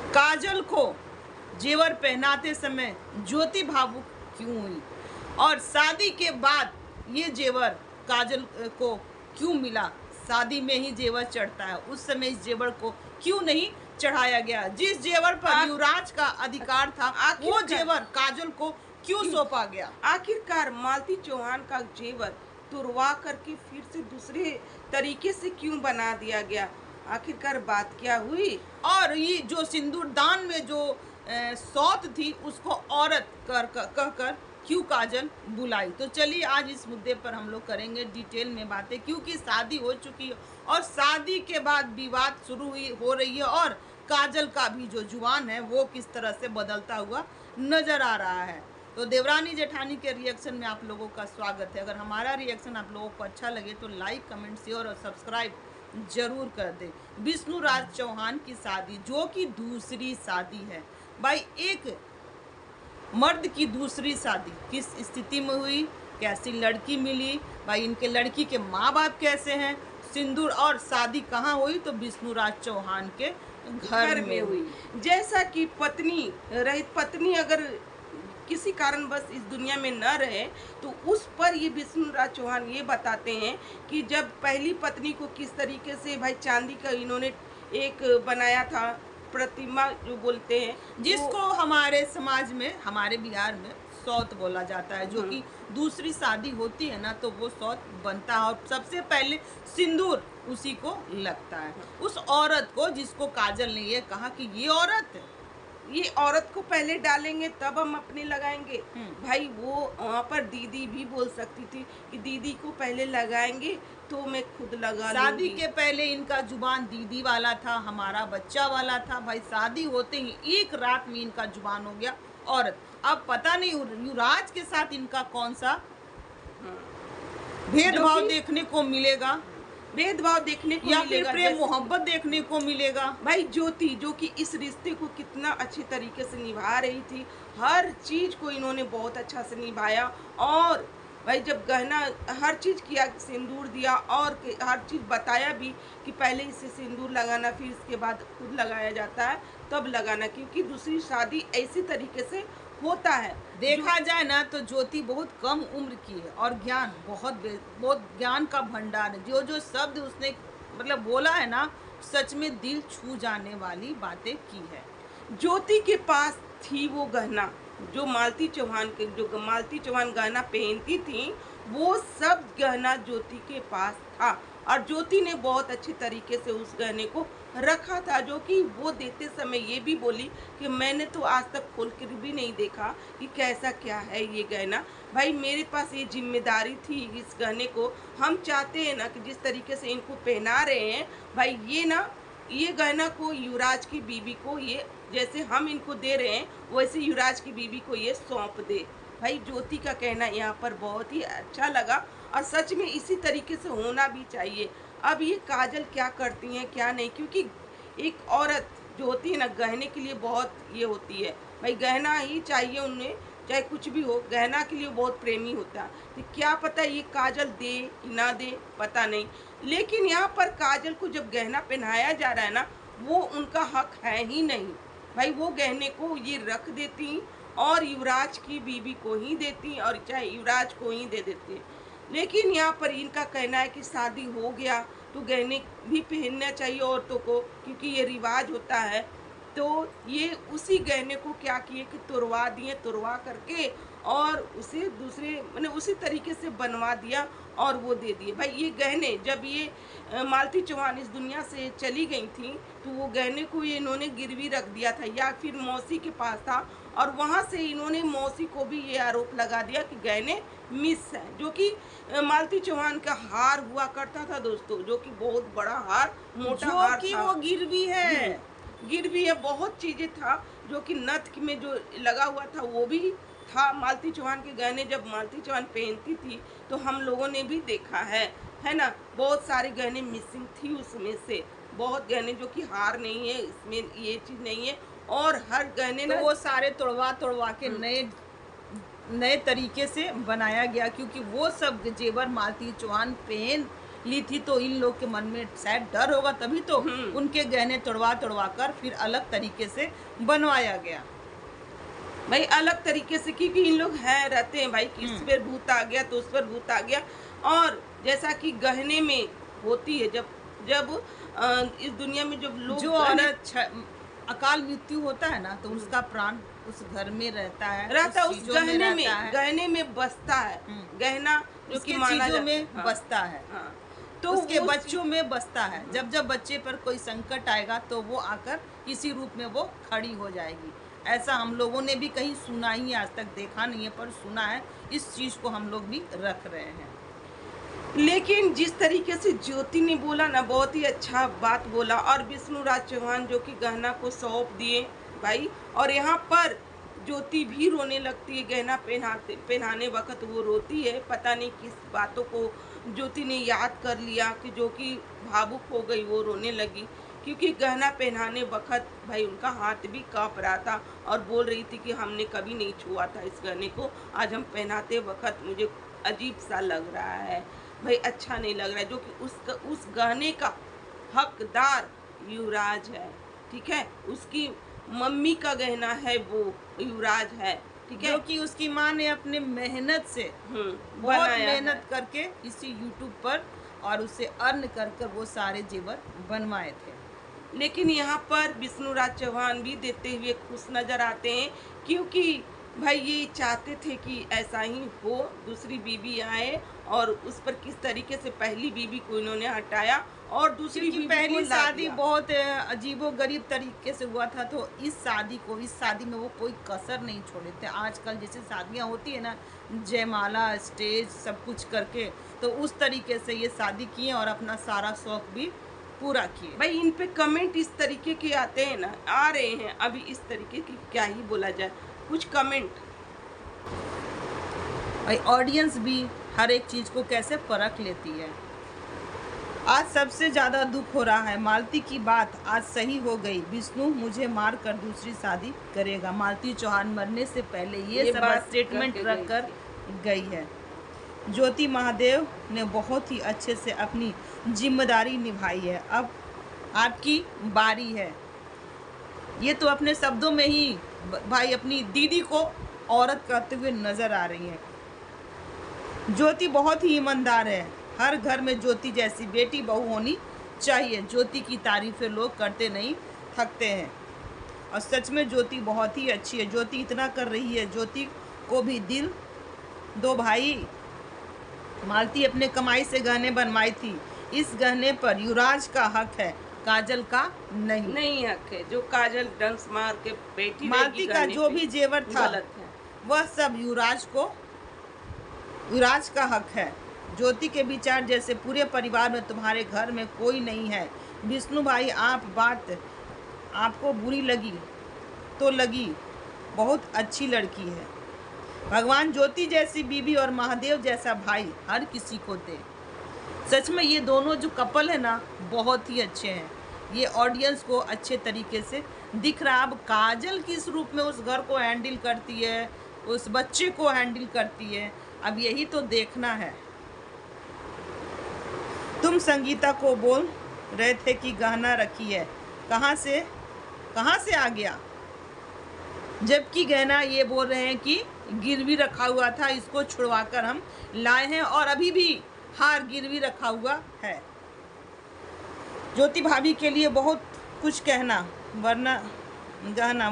काजल को जेवर पहनाते समय ज्योति भावुक क्यों हुई, और शादी के बाद ये जेवर काजल को क्यों मिला। शादी में ही जेवर चढ़ता है, उस समय इस जेवर को क्यों नहीं चढ़ाया गया। जिस जेवर पर युवराज का अधिकार था वो जेवर काजल को क्यों सौंपा गया। आखिरकार मालती चौहान का जेवर तुड़वा करके फिर से दूसरे तरीके से क्यों बना दिया गया, आखिरकार बात क्या हुई। और ये जो सिंदूर दान में जो सौत थी उसको औरत कहकर क्यों काजल बुलाई। तो चलिए आज इस मुद्दे पर हम लोग करेंगे डिटेल में बातें, क्योंकि शादी हो चुकी है और शादी के बाद विवाद शुरू हो रही है और काजल का भी जो जुबान है वो किस तरह से बदलता हुआ नजर आ रहा है। तो देवरानी जेठानी के रिएक्शन में आप लोगों का स्वागत है। अगर हमारा रिएक्शन आप लोगों को अच्छा लगे तो लाइक, कमेंट, शेयर और सब्सक्राइब जरूर कर दे। विष्णु राज चौहान की शादी जो कि दूसरी शादी है भाई, एक मर्द की दूसरी शादी किस स्थिति में हुई, कैसी लड़की मिली भाई, इनके लड़की के माँ बाप कैसे हैं, सिंदूर और शादी कहाँ हुई, तो विष्णु राज चौहान के घर में हुई। जैसा कि पत्नी रहित पत्नी अगर किसी कारण बस इस दुनिया में न रहे तो उस पर ये विष्णु राज चौहान ये बताते हैं कि जब पहली पत्नी को किस तरीके से भाई चांदी का इन्होंने एक बनाया था प्रतिमा जो बोलते हैं, जिसको हमारे समाज में, हमारे बिहार में सौत बोला जाता है, जो कि दूसरी शादी होती है ना तो वो सौत बनता है और सबसे पहले सिंदूर उसी को लगता है, उस औरत को जिसको काजल ने ये कहा कि ये औरत को पहले डालेंगे तब हम अपने लगाएंगे। भाई वो वहाँ पर दीदी भी बोल सकती थी कि दीदी को पहले लगाएंगे तो मैं खुद लगा लूंगी। शादी के पहले इनका जुबान दीदी वाला था, हमारा बच्चा वाला था भाई, शादी होते ही एक रात में इनका जुबान हो गया औरत। अब पता नहीं युवराज के साथ इनका कौन सा भेदभाव देखने को मिलेगा, भेदभाव देखने को या फिर प्रेम मोहब्बत देखने को मिलेगा। भाई ज्योति जो कि इस रिश्ते को कितना अच्छे तरीके से निभा रही थी, हर चीज को इन्होंने बहुत अच्छा से निभाया, और भाई जब गहना हर चीज किया, सिंदूर दिया और हर चीज बताया भी कि पहले इसे सिंदूर लगाना फिर इसके बाद खुद लगाया जाता है तब लगाना, क्योंकि दूसरी शादी ऐसी तरीके से होता है। देखा जाए ना तो ज्योति बहुत कम उम्र की है और ज्ञान बहुत ज्ञान का भंडार है। जो जो शब्द उसने मतलब बोला है ना, सच में दिल छू जाने वाली बातें की है। ज्योति के पास थी वो गहना जो मालती चौहान गहना पहनती थी, वो सब गहना ज्योति के पास था और ज्योति ने बहुत अच्छे तरीके से उस गहने को रखा था, जो कि वो देते समय ये भी बोली कि मैंने तो आज तक खोल कर भी नहीं देखा कि कैसा क्या है ये गहना। भाई मेरे पास ये जिम्मेदारी थी इस गहने को, हम चाहते हैं ना कि जिस तरीके से इनको पहना रहे हैं भाई, ये गहना को युवराज की बीवी को, ये जैसे हम इनको दे रहे हैं वैसे युवराज की बीवी को ये सौंप दे। भाई ज्योति का कहना यहाँ पर बहुत ही अच्छा लगा और सच में इसी तरीके से होना भी चाहिए। अब ये काजल क्या करती हैं क्या नहीं, क्योंकि एक औरत जो होती है ना गहने के लिए बहुत ये होती है, भाई गहना ही चाहिए उन्हें, चाहे कुछ भी हो, गहना के लिए बहुत प्रेमी होता है। तो क्या पता ये काजल दे कि ना दे पता नहीं, लेकिन यहाँ पर काजल को जब गहना पहनाया जा रहा है ना, वो उनका हक है ही नहीं। भाई वो गहने को ये रख देती और युवराज की बीवी को ही देती और चाहे युवराज को ही दे देती। लेकिन यहाँ पर इनका कहना है कि शादी हो गया तो गहने भी पहनना चाहिए औरतों को, क्योंकि ये रिवाज होता है। तो ये उसी गहने को क्या किए कि तुड़वा दिए, तुड़वा करके और उसे दूसरे मैंने उसी तरीके से बनवा दिया और वो दे दिए। भाई ये गहने जब ये मालती चौहान इस दुनिया से चली गई थी तो वो गहने को ये इन्होंने गिरवी रख दिया था या फिर मौसी के पास था, और वहाँ से इन्होंने मौसी को भी ये आरोप लगा दिया कि गहने मिस है, जो कि मालती चौहान का हार हुआ करता था दोस्तों, जो कि बहुत बड़ा हार, मोटा हार था, वो गिरवी है, गिरवी है, बहुत चीजें था जो कि नथ में जो लगा हुआ था वो भी था। मालती चौहान के गहने जब मालती चौहान पहनती थी तो हम लोगों ने भी देखा है ना, बहुत सारे गहने मिसिंग थी उसमें से, बहुत गहने जो कि हार नहीं है, इसमें ये चीज नहीं है, और हर गहने तो वो सारे तोड़वा के नए तरीके से बनाया गया, क्योंकि वो सब जेवर मालती चौहान ली थी, तो इन लोग के मन में शायद डर होगा, तभी तो उनके गहने तोड़वा तोड़वा कर फिर अलग तरीके से बनवाया गया। भाई अलग तरीके से, क्योंकि इन लोग हैं रहते हैं भाई कि इस पर भूत आ गया तो उस पर भूत आ गया। और जैसा कि गहने में होती है, जब जब इस दुनिया में जब लोग जो औरत अकाल मृत्यु होता है ना, तो उसका प्राण उस घर में रहता है उस चीजों गहने रहता है, गहने में बसता है। गहना जो उसके कि माना चीजों में हाँ, बसता है, हाँ, तो उसके वो बच्चों में बसता है। जब जब बच्चे पर कोई संकट आएगा तो वो आकर किसी रूप में वो खड़ी हो जाएगी। ऐसा हम लोगों ने भी कहीं सुना ही, आज तक देखा नहीं है पर सुना है। इस चीज को हम लोग भी रख रहे हैं। लेकिन जिस तरीके से ज्योति ने बोला ना, बहुत ही अच्छा बात बोला। और विष्णुराज चौहान जो कि गहना को सौंप दिए भाई, और यहाँ पर ज्योति भी रोने लगती है। गहना पहनाने वक्त वो रोती है, पता नहीं किस बातों को ज्योति ने याद कर लिया कि जो कि भावुक हो गई, वो रोने लगी। क्योंकि गहना पहनाने वक्त भाई उनका हाथ भी काँप रहा था और बोल रही थी कि हमने कभी नहीं छुआ था इस गहने को, आज हम पहनाते वक्त मुझे अजीब सा लग रहा है भाई, अच्छा नहीं लग रहा है। जो कि उस गहने का हकदार युवराज है, ठीक है, उसकी मम्मी का गहना है, वो युवराज है, ठीक है, जो कि उसकी माँ ने अपने मेहनत से बहुत बनाया मेहनत करके इसी यूट्यूब पर और उसे अर्न कर कर वो सारे जेवर बनवाए थे। लेकिन यहाँ पर विष्णुराज चौहान भी देते हुए खुश नजर आते हैं, क्योंकि भाई ये चाहते थे कि ऐसा ही हो, दूसरी बीवी आए और उस पर किस तरीके से पहली बीवी को इन्होंने हटाया और दूसरी क्योंकि बीवी पहली को ला शादी दिया। बहुत अजीबो गरीब तरीके से हुआ था, तो इस शादी में वो कोई कसर नहीं छोड़े थे। आजकल जैसे शादियां होती है ना, जयमाला स्टेज सब कुछ करके, तो उस तरीके से ये शादी किए और अपना सारा शौक भी पूरा किए। भाई इन पे कमेंट इस तरीके के आते हैं ना, आ रहे हैं अभी, इस तरीके की क्या ही बोला जाए, कुछ कमेंट। भाई ऑडियंस भी हर एक चीज को कैसे परख लेती है। आज सबसे ज्यादा दुख हो रहा है, मालती की बात आज सही हो गई, विष्णु मुझे मार कर दूसरी शादी करेगा। मालती चौहान मरने से पहले ये सब बात स्टेटमेंट करके रख कर गई है। ज्योति महादेव ने बहुत ही अच्छे से अपनी जिम्मेदारी निभाई है, अब आपकी बारी है। ये तो अपने शब्दों में ही भाई अपनी दीदी को औरत करते हुए नजर आ रही है। ज्योति बहुत ही ईमानदार है, हर घर में ज्योति जैसी बेटी बहू होनी चाहिए। ज्योति की तारीफें लोग करते नहीं थकते हैं, और सच में ज्योति बहुत ही अच्छी है। ज्योति इतना कर रही है, ज्योति को भी दिल दो भाई। मालती अपने कमाई से गहने बनवाई थी, इस गहने पर युवराज का हक है, काजल का नहीं हक है। जो काजल डंस मार के बैठी मालती का जो भी जेवर था गलत है, वह सब युवराज का हक है। ज्योति के विचार जैसे पूरे परिवार में तुम्हारे घर में कोई नहीं है। विष्णु भाई, बात आपको बुरी लगी तो लगी, बहुत अच्छी लड़की है। भगवान ज्योति जैसी बीवी और महादेव जैसा भाई हर किसी को दे। सच में ये दोनों जो कपल है ना, बहुत ही अच्छे हैं। ये ऑडियंस को अच्छे तरीके से दिख रहा है। अब काजल किस रूप में उस घर को हैंडल करती है, उस बच्चे को हैंडल करती है, अब यही तो देखना है। तुम संगीता को बोल रहे थे कि गहना रखी है, कहाँ से आ गया? जबकि गहना ये बोल रहे हैं कि गिरवी रखा हुआ था, इसको छुड़वाकर हम लाए हैं और अभी भी हार गिरवी रखा हुआ है। ज्योति भाभी के लिए बहुत कुछ कहना, वरना गहना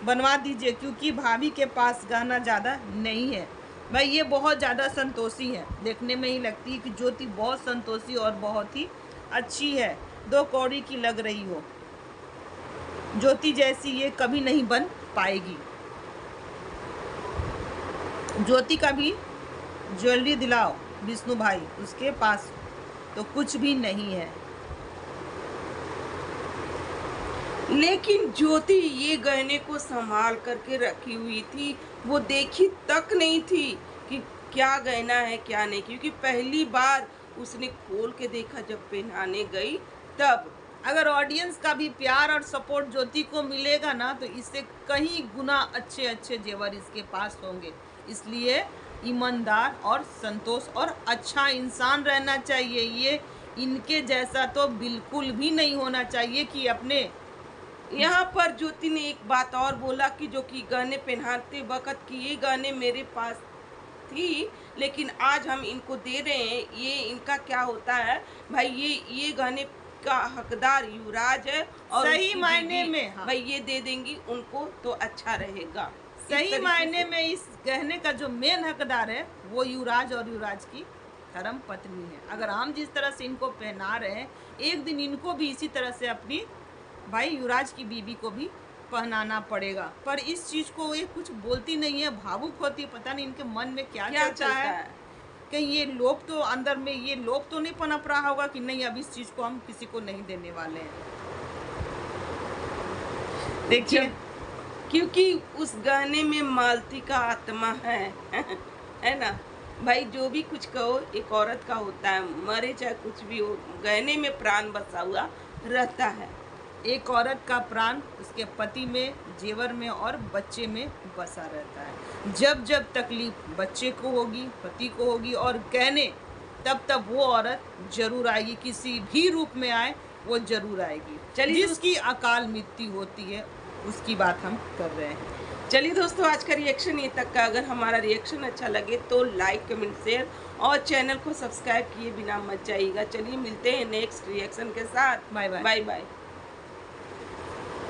बनवा दीजिए, क्योंकि भाभी के पास गहना ज़्यादा नहीं है। भाई ये बहुत ज़्यादा संतोषी है, देखने में ही लगती है कि ज्योति बहुत संतोषी और बहुत ही अच्छी है, 2 कौड़ी की लग रही हो। ज्योति जैसी ये कभी नहीं बन पाएगी। ज्योति का भी ज्वेलरी दिलाओ विष्णु भाई, उसके पास तो कुछ भी नहीं है। लेकिन ज्योति ये गहने को संभाल करके रखी हुई थी, वो देखी तक नहीं थी कि क्या गहना है क्या नहीं, क्योंकि पहली बार उसने खोल के देखा जब पहनाने गई तब। अगर ऑडियंस का भी प्यार और सपोर्ट ज्योति को मिलेगा ना, तो इससे कहीं गुना अच्छे जेवर इसके पास होंगे। इसलिए ईमानदार और संतोष और अच्छा इंसान रहना चाहिए। ये इनके जैसा तो बिल्कुल भी नहीं होना चाहिए कि अपने यहाँ पर ज्योति ने एक बात और बोला कि जो कि गहने पहनाते वक्त कि ये गहने मेरे पास थी, लेकिन आज हम इनको दे रहे हैं। ये इनका क्या होता है भाई, ये गहने का हकदार युवराज है और सही उसकी मायने बीवी, में, हाँ। भाई ये दे देंगी उनको तो अच्छा रहेगा। इस सही तरीके मायने से- में इस गहने का जो मेन हकदार है वो युवराज और युवराज की धर्म पत्नी है। अगर हम जिस तरह से इनको पहना रहे हैं, एक दिन इनको भी इसी तरह से अपनी भाई युवराज की बीबी को भी पहनाना पड़ेगा। पर इस चीज को ये कुछ बोलती नहीं है, भावुक होती है। पता नहीं इनके मन में क्या चलता है। कहीं ये लोभ तो अंदर में ये लोभ तो नहीं पनप रहा होगा कि नहीं अब इस चीज को हम किसी को नहीं देने वाले हैं। देखिए, क्योंकि उस गहने में मालती का आत्मा है है ना भाई। जो भी कुछ कहो एक औरत का होता है, मरे चाहे कुछ भी हो, गहने में प्राण बसा हुआ रहता है। एक औरत का प्राण उसके पति में, जेवर में और बच्चे में बसा रहता है। जब जब तकलीफ बच्चे को होगी, पति को होगी और गहने, तब तब वो औरत जरूर आएगी, किसी भी रूप में आए वो जरूर आएगी। चलिए जिसकी अकाल मृत्यु होती है उसकी बात हम कर रहे हैं। चलिए दोस्तों, आज का रिएक्शन ये तक का। अगर हमारा रिएक्शन अच्छा लगे तो लाइक, कमेंट, शेयर और चैनल को सब्सक्राइब किए बिना मत जाइएगा। चलिए मिलते हैं नेक्स्ट रिएक्शन के साथ। Bye bye. Bye bye.